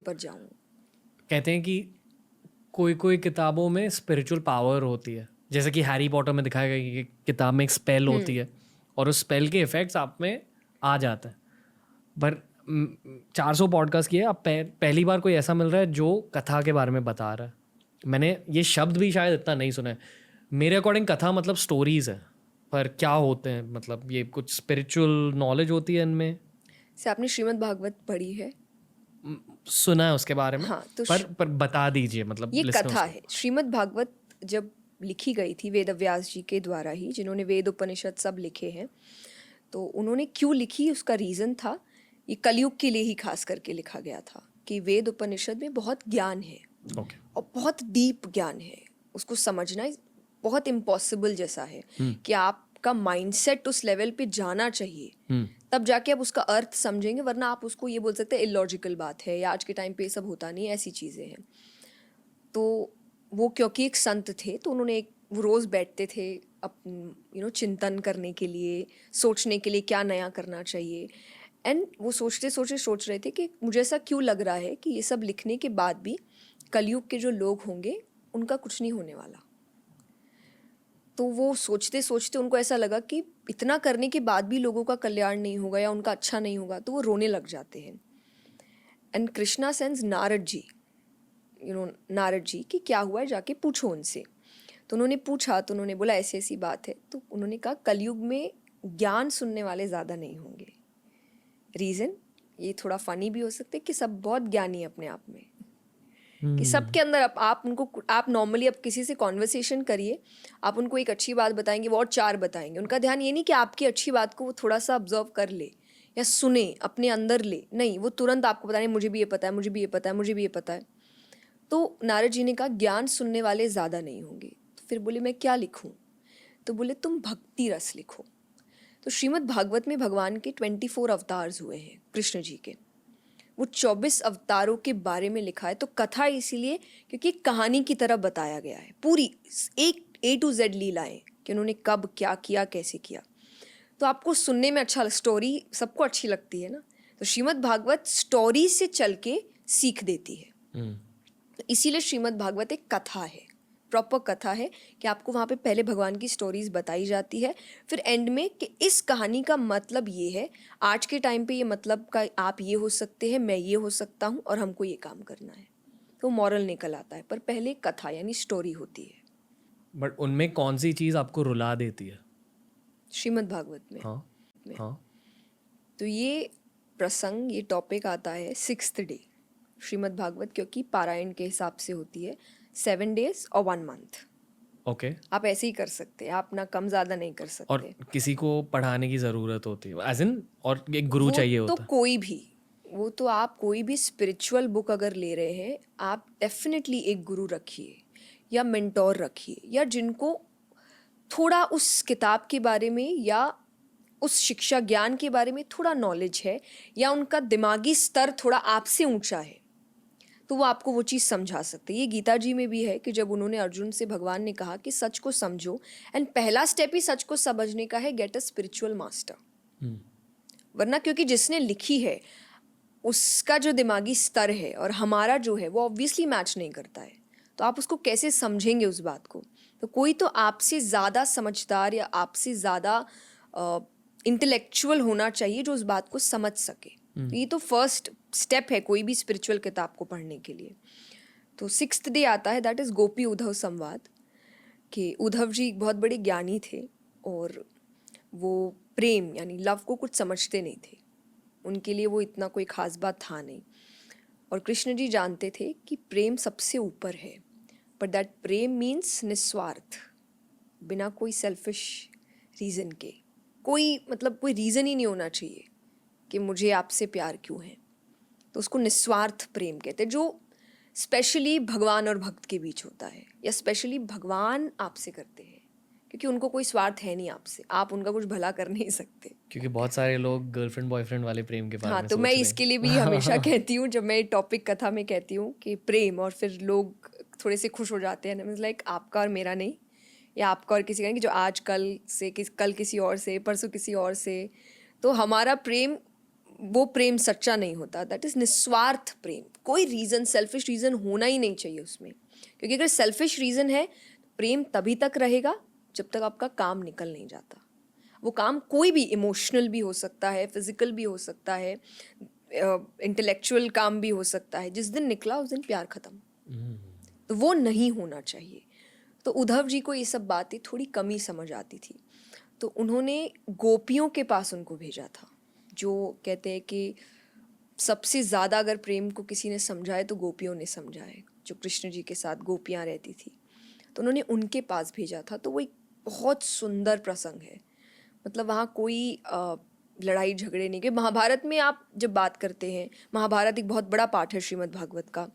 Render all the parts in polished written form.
पर जाऊँ। कहते हैं कि कोई कोई किताबों में स्पिरिचुअल पावर होती है, जैसे कि हैरी पॉटर में दिखाया गया कि किताब में एक स्पेल होती है और उस स्पेल के इफेक्ट्स आप में आ जाते हैं। पर 400 पॉडकास्ट किए, अब पहली बार कोई ऐसा मिल रहा है जो कथा के बारे में बता रहा है। मैंने ये शब्द भी शायद इतना नहीं सुना है। मेरे अकॉर्डिंग कथा मतलब स्टोरीज है, पर क्या होते हैं, मतलब ये कुछ स्पिरिचुअल नॉलेज होती है इनमें? से आपने श्रीमद् भागवत पढ़ी है? सुना है उसके बारे में, हाँ, तो पर बता दीजिए मतलब ये लिसनर्स कथा को। है। श्रीमद् भागवत जब लिखी गई थी वेद व्यास जी के द्वारा ही, जिन्होंने वेद उपनिषद सब लिखे हैं, तो उन्होंने क्यों लिखी उसका रीज़न था, ये कलयुग के लिए ही खास करके लिखा गया था कि वेद उपनिषद में बहुत ज्ञान है ओके। और बहुत डीप ज्ञान है। उसको समझना बहुत इम्पॉसिबल जैसा है कि आपका माइंडसेट उस लेवल पे जाना चाहिए, तब जाके आप उसका अर्थ समझेंगे, वरना आप उसको ये बोल सकते हैं इलॉजिकल बात है या आज के टाइम पे ये सब होता नहीं, ऐसी चीज़ें हैं। तो वो क्योंकि एक संत थे तो उन्होंने एक वो रोज़ बैठते थे चिंतन करने के लिए, सोचने के लिए क्या नया करना चाहिए। एंड वो सोच रहे थे कि मुझे ऐसा क्यों लग रहा है कि ये सब लिखने के बाद भी कलयुग के जो लोग होंगे उनका कुछ नहीं होने वाला। तो वो सोचते सोचते उनको ऐसा लगा कि इतना करने के बाद भी लोगों का कल्याण नहीं होगा या उनका अच्छा नहीं होगा, तो वो रोने लग जाते हैं। एंड कृष्णा सेंस नारद जी, नारद जी कि क्या हुआ है, जाके पूछो उनसे। तो उन्होंने पूछा तो उन्होंने बोला ऐसी ऐसी बात है। तो उन्होंने कहा कलयुग में ज्ञान सुनने वाले ज़्यादा नहीं होंगे। रीज़न ये थोड़ा फनी भी हो सकता है कि सब बहुत ज्ञानी अपने आप में, कि सबके अंदर आप नॉर्मली अब किसी से कॉन्वर्सेशन करिए, आप उनको एक अच्छी बात बताएंगे, वो और 4 बताएंगे। उनका ध्यान ये नहीं कि आपकी अच्छी बात को वो थोड़ा सा ऑब्जर्व कर ले या सुने, अपने अंदर ले, नहीं, वो तुरंत आपको बताएंगे मुझे भी ये पता है, मुझे भी ये पता है, मुझे भी ये पता है। तो नारद जी ने कहा ज्ञान सुनने वाले ज़्यादा नहीं होंगे। तो फिर बोले मैं क्या लिखूं? तो बोले तुम भक्ति रस लिखो। तो श्रीमद् भागवत में भगवान के 24 अवतार्स हुए हैं कृष्ण जी के, वो 24 अवतारों के बारे में लिखा है। तो कथा इसीलिए क्योंकि एक कहानी की तरह बताया गया है, पूरी एक A to Z लीलाएं कि उन्होंने कब क्या किया, कैसे किया। तो आपको सुनने में अच्छा, स्टोरी सबको अच्छी लगती है ना, तो श्रीमद् भागवत स्टोरी से चल के सीख देती है। तो इसीलिए श्रीमद् भागवत एक कथा है, प्रॉपर कथा है कि आपको वहाँ पे पहले भगवान की स्टोरीज बताई जाती है, फिर एंड में कि इस कहानी का मतलब ये है, आज के टाइम पे ये मतलब का आप ये हो सकते हैं, मैं ये हो सकता हूँ और हमको ये काम करना है, तो मॉरल निकल आता है। पर पहले कथा यानी स्टोरी होती है बट उनमें कौन सी चीज़ आपको रुला देती है? श्रीमद् भागवत में। हाँ में हाँ। तो ये प्रसंग, ये टॉपिक आता है 6th डे श्रीमद् भागवत, क्योंकि पारायण के हिसाब से होती है 7 days और 1 month। ओके। आप ऐसे ही कर सकते हैं, आप ना कम ज़्यादा नहीं कर और सकते। किसी को पढ़ाने की ज़रूरत होती है एज इन, और एक गुरु वो चाहिए तो होता है? कोई भी वो तो आप कोई भी स्पिरिचुअल बुक अगर ले रहे हैं, आप डेफिनेटली एक गुरु रखिए या मेंटोर रखिए, या जिनको थोड़ा उस किताब के बारे में या उस शिक्षा ज्ञान के बारे में थोड़ा नॉलेज है, या उनका दिमागी स्तर थोड़ा आपसे ऊंचा है, तो वो आपको वो चीज़ समझा सकते हैं। ये गीता जी में भी है कि जब उन्होंने अर्जुन से, भगवान ने कहा कि सच को समझो, एंड पहला स्टेप ही सच को समझने का है, गेट अ स्पिरिचुअल मास्टर। वरना क्योंकि जिसने लिखी है उसका जो दिमागी स्तर है और हमारा जो है वो ऑब्वियसली मैच नहीं करता है, तो आप उसको कैसे समझेंगे उस बात को? तो कोई तो आपसे ज़्यादा समझदार या आपसे ज़्यादा इंटेलेक्चुअल होना चाहिए जो उस बात को समझ सके। तो ये तो फर्स्ट स्टेप है कोई भी स्पिरिचुअल किताब को पढ़ने के लिए। तो 6th डे आता है, दैट इज़ गोपी उद्धव संवाद, कि उद्धव जी एक बहुत बड़े ज्ञानी थे और वो प्रेम यानी लव को कुछ समझते नहीं थे, उनके लिए वो इतना कोई ख़ास बात था नहीं। और कृष्ण जी जानते थे कि प्रेम सबसे ऊपर है, बट दैट प्रेम मीन्स निस्वार्थ, बिना कोई सेल्फिश रीज़न के, कोई रीज़न ही नहीं होना चाहिए कि मुझे आपसे प्यार क्यों है। तो उसको निस्वार्थ प्रेम कहते हैं, जो स्पेशली भगवान और भक्त के बीच होता है, या स्पेशली भगवान आपसे करते हैं, क्योंकि उनको कोई स्वार्थ है नहीं आपसे, आप उनका कुछ भला कर नहीं सकते। क्योंकि बहुत सारे लोग गर्लफ्रेंड बॉयफ्रेंड वाले प्रेम के बारे हाँ, में तो मैं सोच रहे इसके लिए भी हमेशा कहती हूँ, जब मैं टॉपिक कथा में कहती हूँ कि प्रेम, और फिर लोग थोड़े से खुश हो जाते हैं, मीन्स लाइक आपका और मेरा नहीं, या आपका और किसी का नहीं, कि जो आज कल से कल किसी और से, परसों किसी और से। तो हमारा प्रेम वो प्रेम सच्चा नहीं होता. दैट इज निस्वार्थ प्रेम. कोई रीजन, सेल्फिश रीजन होना ही नहीं चाहिए उसमें, क्योंकि अगर सेल्फिश रीजन है, प्रेम तभी तक रहेगा जब तक आपका काम निकल नहीं जाता. वो काम कोई भी, इमोशनल भी हो सकता है, फिजिकल भी हो सकता है, इंटेलेक्चुअल काम भी हो सकता है. जिस दिन निकला उस दिन प्यार खत्म. तो वो नहीं होना चाहिए. तो उद्धव जी को ये सब बातें थोड़ी कम ही समझ आती थी. तो उन्होंने गोपियों के पास उनको भेजा था, जो कहते हैं कि सबसे ज़्यादा अगर प्रेम को किसी ने समझाए तो गोपियों ने समझाए, जो कृष्ण जी के साथ गोपियाँ रहती थी. तो उन्होंने उनके पास भेजा था. तो वो एक बहुत सुंदर प्रसंग है. मतलब वहाँ कोई लड़ाई झगड़े नहीं के. महाभारत में आप जब बात करते हैं, महाभारत एक बहुत बड़ा पाठ है श्रीमद् भागवत का,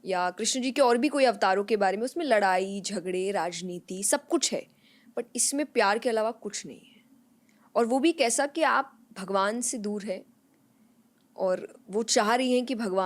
या कृष्ण जी के और भी कोई अवतारों के बारे में, उसमें लड़ाई झगड़े राजनीति सब कुछ है, बट इसमें प्यार के अलावा कुछ नहीं है. और वो भी कैसा कि आप भगवान से दूर है और वो चाह रही हैं कि भगवान